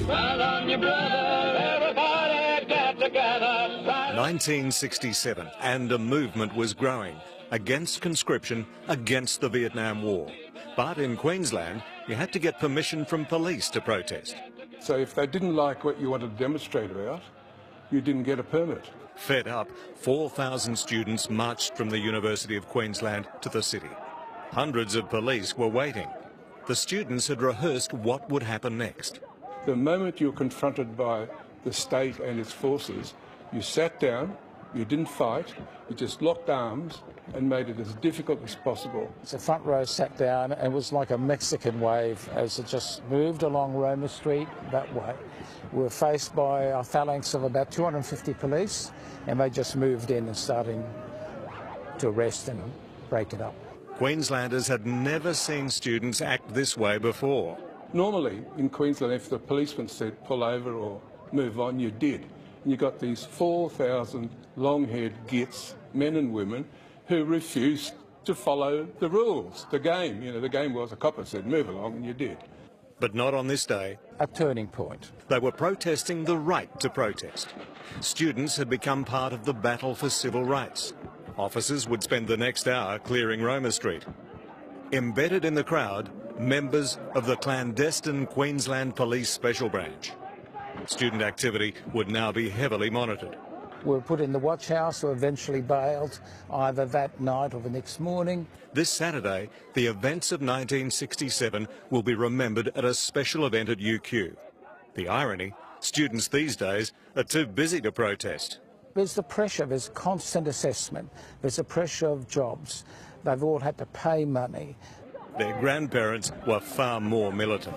Well on your brother, everybody get together. 1967, and a movement was growing against conscription, against the Vietnam War. But in Queensland, you had to get permission from police to protest. So if they didn't like what you wanted to demonstrate about, you didn't get a permit. Fed up, 4,000 students marched from the University of Queensland to the city. Hundreds of police were waiting. The students had rehearsed what would happen next. The moment you're confronted by the state and its forces, you sat down, you didn't fight, you just locked arms and made it as difficult as possible. The front row sat down and it was like a Mexican wave as it just moved along Roma Street that way. We were faced by a phalanx of about 250 police, and they just moved in and started to arrest and break it up. Queenslanders had never seen students act this way before. Normally in Queensland, if the policeman said pull over or move on, you did. And you got these 4,000 long-haired gits, men and women, who refused to follow the rules, the game. You know, the game was a copper said move along, and you did. But not on this day. A turning point. They were protesting the right to protest. Students had become part of the battle for civil rights. Officers would spend the next hour clearing Roma Street. Embedded in the crowd, members of the clandestine Queensland Police Special Branch. Student activity would now be heavily monitored. We were put in the watch house or eventually bailed either that night or the next morning. This Saturday, the events of 1967 will be remembered at a special event at UQ. The irony, students these days are too busy to protest. There's the pressure, there's constant assessment, there's the pressure of jobs. They've all had to pay money. Their grandparents were far more militant.